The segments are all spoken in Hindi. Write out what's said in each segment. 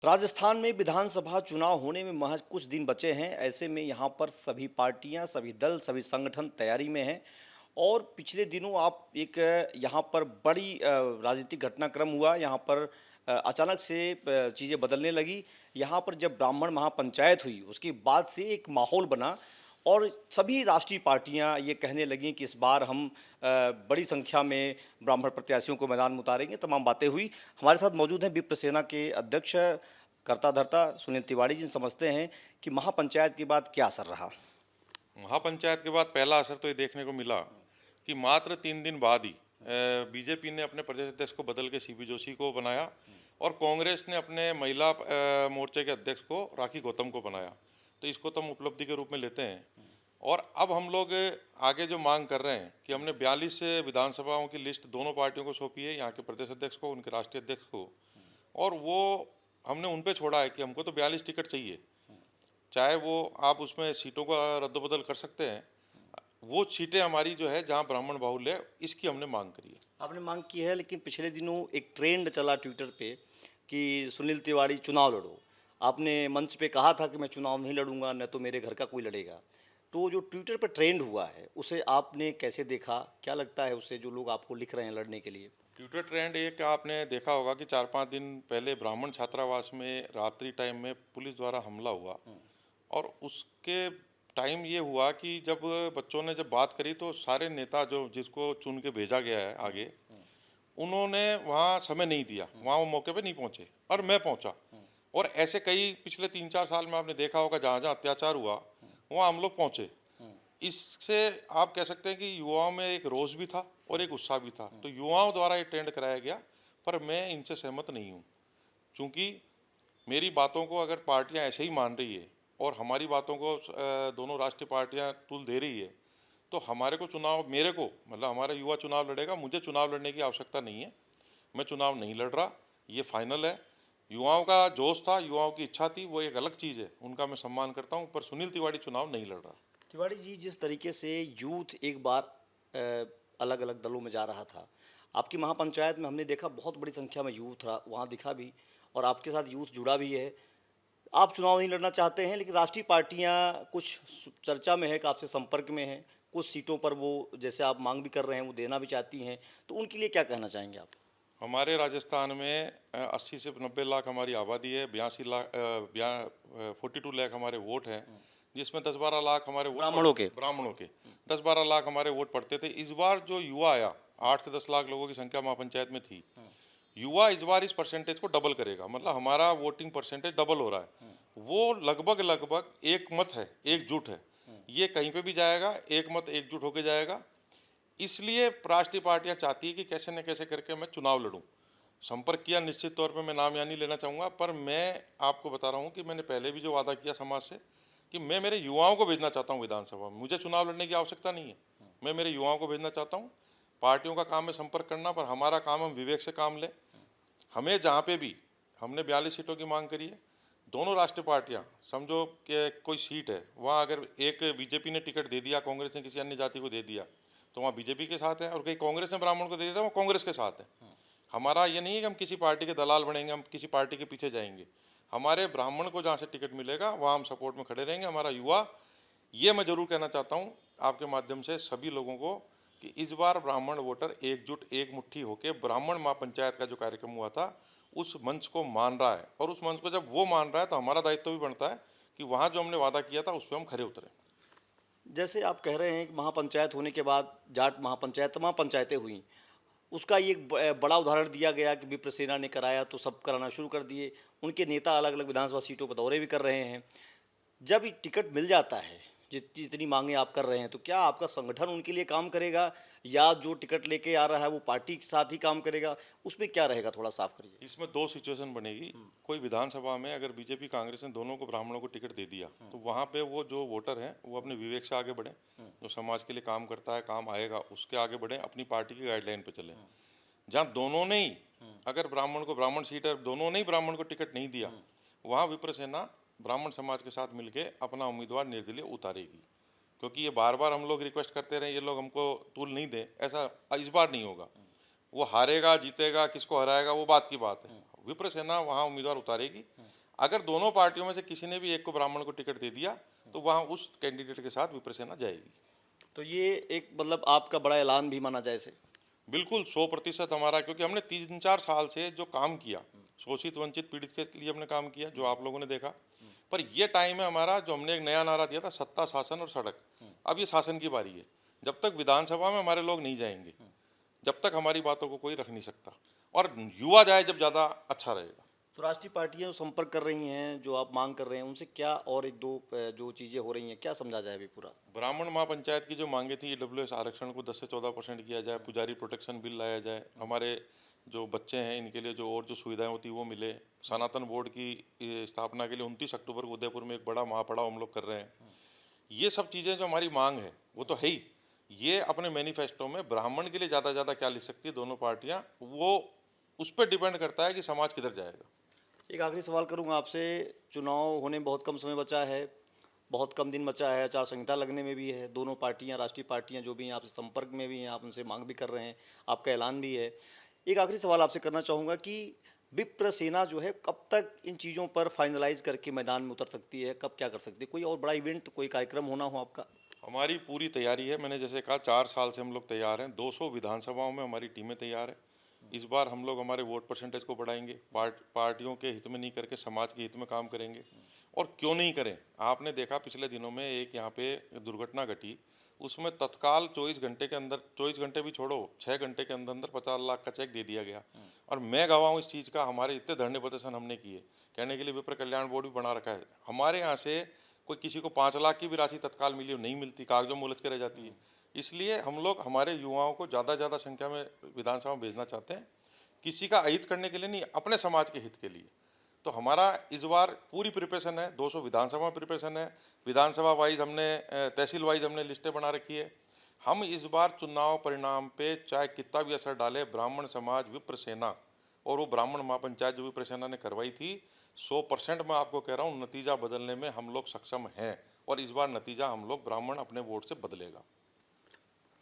राजस्थान में विधानसभा चुनाव होने में महज कुछ दिन बचे हैं। ऐसे में यहाँ पर सभी पार्टियां, सभी दल, सभी संगठन तैयारी में हैं। और पिछले दिनों आप एक यहाँ पर बड़ी राजनीतिक घटनाक्रम हुआ। यहाँ पर अचानक से चीज़ें बदलने लगी। यहाँ पर जब ब्राह्मण महापंचायत हुई उसके बाद से एक माहौल बना और सभी राष्ट्रीय पार्टियां ये कहने लगीं कि इस बार हम बड़ी संख्या में ब्राह्मण प्रत्याशियों को मैदान में उतारेंगे। तमाम बातें हुई। हमारे साथ मौजूद हैं विप्र सेना के अध्यक्ष कर्ता धर्ता सुनील तिवारी जी। समझते हैं कि महापंचायत के बाद क्या असर रहा। महापंचायत के बाद पहला असर तो ये देखने को मिला कि मात्र 3 दिन बाद ही बीजेपी ने अपने प्रदेश अध्यक्ष को बदल के सीपी जोशी को बनाया और कांग्रेस ने अपने महिला मोर्चे के अध्यक्ष को राखी गौतम को बनाया। तो इसको तो हम उपलब्धि के रूप में लेते हैं। और अब हम लोग आगे जो मांग कर रहे हैं कि हमने 42 विधानसभाओं की लिस्ट दोनों पार्टियों को सौंपी है, यहाँ के प्रदेश अध्यक्ष को, उनके राष्ट्रीय अध्यक्ष को, और वो हमने उन पे छोड़ा है कि हमको तो 42 टिकट चाहिए। चाहे वो आप उसमें सीटों का रद्दबदल कर सकते हैं, वो सीटें हमारी जो है जहां ब्राह्मण बाहुल्य है, इसकी हमने मांग करी है। आपने मांग की है, लेकिन पिछले दिनों एक ट्रेंड चला ट्विटर पे कि सुनील तिवारी चुनाव लड़ो। आपने मंच पे कहा था कि मैं चुनाव नहीं लड़ूंगा, न तो मेरे घर का कोई लड़ेगा। तो जो ट्विटर पे ट्रेंड हुआ है उसे आपने कैसे देखा? क्या लगता है उससे जो लोग आपको लिख रहे हैं लड़ने के लिए? ट्विटर ट्रेंड एक आपने देखा होगा कि 4-5 दिन पहले ब्राह्मण छात्रावास में रात्रि टाइम में पुलिस द्वारा हमला हुआ। और उसके टाइम ये हुआ कि जब बच्चों ने जब बात करी तो सारे नेता जो जिसको चुन के भेजा गया है आगे, उन्होंने वहाँ समय नहीं दिया, वहाँ वो मौके पे नहीं पहुँचे और मैं पहुँचा। और ऐसे कई पिछले 3-4 साल में आपने देखा होगा जहाँ जहाँ अत्याचार हुआ वहाँ हम लोग पहुँचे। इससे आप कह सकते हैं कि युवाओं में एक रोष भी था और एक उत्साह भी था। तो युवाओं द्वारा ये ट्रेंड कराया गया, पर मैं इनसे सहमत नहीं हूँ। क्योंकि मेरी बातों को अगर पार्टियां ऐसे ही मान रही है और हमारी बातों को दोनों राष्ट्रीय पार्टियां तुल दे रही है, तो हमारे को चुनाव, मेरे को मतलब हमारा युवा चुनाव लड़ेगा, मुझे चुनाव लड़ने की आवश्यकता नहीं है। मैं चुनाव नहीं लड़ रहा, ये फाइनल है। युवाओं का जोश था, युवाओं की इच्छा थी, वो एक अलग चीज़ है, उनका मैं सम्मान करता हूँ, पर सुनील तिवारी चुनाव नहीं लड़ रहा। तिवारी जी, जिस तरीके से यूथ एक बार अलग अलग दलों में जा रहा था, आपकी महापंचायत में हमने देखा बहुत बड़ी संख्या में यूथ रहा, वहाँ दिखा भी और आपके साथ यूथ जुड़ा भी है। आप चुनाव नहीं लड़ना चाहते हैं, लेकिन राष्ट्रीय पार्टियां कुछ चर्चा में है कि आपसे संपर्क में हैं। कुछ सीटों पर वो, जैसे आप मांग भी कर रहे हैं, वो देना भी चाहती हैं। तो उनके लिए क्या कहना चाहेंगे आप? हमारे राजस्थान में 80 से 90 लाख हमारी आबादी है, 42 लाख हमारे वोट हैं, जिसमें 10-12 लाख हमारे वोट ब्राह्मणों के 10-12 लाख हमारे वोट पड़ते थे। इस बार जो युवा आया, 8 से 10 लाख लोगों की संख्या महापंचायत में थी। युवा इस बार इस परसेंटेज को डबल करेगा, मतलब हमारा वोटिंग परसेंटेज डबल हो रहा है। वो लगभग लगभग एक मत है, एकजुट है। ये कहीं पे भी जाएगा, एक मत एकजुट होके जाएगा। इसलिए राष्ट्रीय पार्टियां चाहती है कि कैसे न कैसे करके मैं चुनाव लड़ूं। संपर्क किया, निश्चित तौर पे मैं नाम यहाँ नहीं लेना चाहूँगा, पर मैं आपको बता रहा हूँ कि मैंने पहले भी जो वादा किया समाज से कि मैं मेरे युवाओं को भेजना चाहता हूँ विधानसभा में। मुझे चुनाव लड़ने की आवश्यकता नहीं है, मैं मेरे युवाओं को भेजना चाहता हूँ। पार्टियों का काम है संपर्क करना, पर हमारा काम हम विवेक से काम लें। हमें जहाँ पे भी हमने 42 सीटों की मांग करी है, दोनों राष्ट्रीय पार्टियां, समझो कि कोई सीट है, वहाँ अगर एक बीजेपी ने टिकट दे दिया, कांग्रेस ने किसी अन्य जाति को दे दिया, तो वहाँ बीजेपी के साथ है, और कहीं कांग्रेस ने ब्राह्मण को दे दिया, वो कांग्रेस के साथ है। हमारा ये नहीं है कि हम किसी पार्टी के दलाल बनेंगे, हम किसी पार्टी के पीछे जाएंगे। हमारे ब्राह्मण को जहाँ से टिकट मिलेगा वहाँ हम सपोर्ट में खड़े रहेंगे। हमारा युवा, ये मैं जरूर कहना चाहता हूँ आपके माध्यम से सभी लोगों को कि इस बार ब्राह्मण वोटर एकजुट, एक मुट्ठी होकर ब्राह्मण महापंचायत का जो कार्यक्रम हुआ था उस मंच को मान रहा है, और उस मंच को जब वो मान रहा है तो हमारा दायित्व भी बनता है कि वहाँ जो हमने वादा किया था उस पर हम खरे उतरें। जैसे आप कह रहे हैं कि महापंचायत होने के बाद जाट महापंचायत, तमाम पंचायतें हुई, उसका ये एक बड़ा उदाहरण दिया गया कि विप्र सेना ने कराया तो सब कराना शुरू कर दिए। उनके नेता अलग अलग विधानसभा सीटों पर दौरे भी कर रहे हैं। जब ये टिकट मिल जाता है, जितनी मांगे आप कर रहे हैं, तो क्या आपका संगठन उनके लिए काम करेगा या जो टिकट लेके आ रहा है वो पार्टी के साथ ही काम करेगा? उसमें क्या रहेगा, थोड़ा साफ करिए। इसमें दो सिचुएशन बनेगी। कोई विधानसभा में अगर बीजेपी कांग्रेस ने दोनों को ब्राह्मणों को टिकट दे दिया, तो वहाँ पे वो जो वोटर हैं वो अपने विवेक से आगे बढ़े, जो समाज के लिए काम करता है, काम आएगा, उसके आगे बढ़े, अपनी पार्टी की गाइडलाइन पे चले। जहाँ दोनों ने ही, अगर ब्राह्मण को ब्राह्मण सीट है, दोनों ने ही ब्राह्मण को टिकट नहीं दिया, वहाँ विप्र सेना ब्राह्मण समाज के साथ मिलके अपना उम्मीदवार निर्दलीय उतारेगी। क्योंकि ये बार बार हम लोग रिक्वेस्ट करते रहे, ये लोग हमको तूल नहीं दें, ऐसा इस बार नहीं होगा। वो हारेगा जीतेगा, किसको हराएगा वो बात की बात है। विप्र सेना वहाँ उम्मीदवार उतारेगी। अगर दोनों पार्टियों में से किसी ने भी एक को ब्राह्मण को टिकट दे दिया तो वहाँ उस कैंडिडेट के साथ विप्र सेना जाएगी। तो ये एक मतलब आपका बड़ा ऐलान भी माना जाए इसे? बिल्कुल 100% हमारा, क्योंकि हमने 3-4 साल से जो काम किया, शोषित वंचित पीड़ित के लिए हमने काम किया, जो आप लोगों ने देखा। पर ये टाइम है हमारा, जो हमने एक नया नारा दिया था, सत्ता, शासन और सड़क। अब ये शासन की बारी है। जब तक विधानसभा में हमारे लोग नहीं जाएंगे, जब तक हमारी बातों को कोई रख नहीं सकता, और युवा जाए जब ज़्यादा अच्छा रहेगा। तो राष्ट्रीय पार्टियां जो संपर्क कर रही हैं, जो आप मांग कर रहे हैं, उनसे क्या और एक दो जो चीज़ें हो रही हैं, क्या समझा जाए अभी पूरा? ब्राह्मण महापंचायत की जो मांगे थी, ईडब्ल्यूएस आरक्षण को 10 से 14% किया जाए, पुजारी प्रोटेक्शन बिल लाया जाए, हमारे जो बच्चे हैं इनके लिए जो और जो सुविधाएं होती वो मिले, सनातन बोर्ड की स्थापना के लिए 29 अक्टूबर को उदयपुर में एक बड़ा महापड़ाव हम लोग कर रहे हैं। ये सब चीज़ें जो हमारी मांग है वो तो है ही। ये अपने मैनिफेस्टो में ब्राह्मण के लिए ज़्यादा क्या लिख सकती है दोनों पार्टियाँ, वो उस पर डिपेंड करता है कि समाज किधर जाएगा। एक आखिरी सवाल करूंगा आपसे, चुनाव होने में बहुत कम समय बचा है, बहुत कम दिन बचा है, आचार संहिता लगने में भी है, दोनों पार्टियां, राष्ट्रीय पार्टियां जो भी हैं आपसे संपर्क में भी हैं, आप उनसे मांग भी कर रहे हैं, आपका ऐलान भी है। एक आखिरी सवाल आपसे करना चाहूँगा कि विप्र सेना जो है कब तक इन चीज़ों पर फाइनलाइज करके मैदान में उतर सकती है, कब क्या कर सकती है? कोई और बड़ा इवेंट, कोई कार्यक्रम होना हो आपका? हमारी पूरी तैयारी है। मैंने जैसे कहा 4 साल से हम लोग तैयार हैं। 200 विधानसभाओं में हमारी टीमें तैयार है। इस बार हम लोग हमारे वोट परसेंटेज को बढ़ाएंगे, पार्टियों के हित में नहीं करके समाज के हित में काम करेंगे। और क्यों नहीं करें, आपने देखा पिछले दिनों में एक यहाँ पे दुर्घटना घटी, उसमें तत्काल 24 घंटे के अंदर, 24 घंटे भी छोड़ो, 6 घंटे के अंदर अंदर 50 लाख का चेक दे दिया गया। और मैं गवाह हूँ इस चीज़ का। हमारे इतने धरने प्रदर्शन हमने किए, कहने के लिए विप्र कल्याण बोर्ड भी बना रखा है। हमारे यहाँ से कोई किसी को 5 लाख की भी राशि तत्काल मिली हो, नहीं मिलती, कागजों में उलझ के रह जाती है। इसलिए हम लोग हमारे युवाओं को ज़्यादा संख्या में विधानसभा में भेजना चाहते हैं, किसी का अहित करने के लिए नहीं, अपने समाज के हित के लिए। तो हमारा इस बार पूरी प्रिपरेशन है, 200 विधानसभा में प्रिपरेशन है, विधानसभा वाइज हमने, तहसील वाइज हमने लिस्टें बना रखी है। हम इस बार चुनाव परिणाम पे चाहे कितना भी असर डाले, ब्राह्मण समाज, विप्र सेना और वो ब्राह्मण महापंचायत जो विप्र सेना ने करवाई थी, 100% मैं आपको कह रहा हूँ नतीजा बदलने में हम लोग सक्षम हैं। और इस बार नतीजा हम लोग ब्राह्मण अपने वोट से बदलेगा।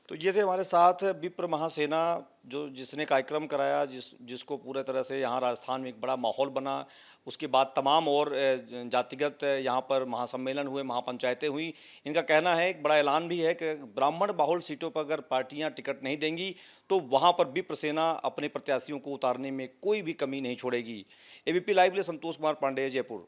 तो ये थे हमारे साथ विप्र महासेना, जो जिसने कार्यक्रम कराया, जिसको पूरे तरह से यहाँ राजस्थान में एक बड़ा माहौल बना। उसके बाद तमाम और जातिगत यहाँ पर महासम्मेलन हुए, महापंचायतें हुई। इनका कहना है, एक बड़ा ऐलान भी है कि ब्राह्मण बाहुल सीटों पर अगर पार्टियाँ टिकट नहीं देंगी तो वहाँ पर विप्र सेना अपने प्रत्याशियों को उतारने में कोई भी कमी नहीं छोड़ेगी। एबीपी लाइव के लिए संतोष कुमार पांडे, जयपुर।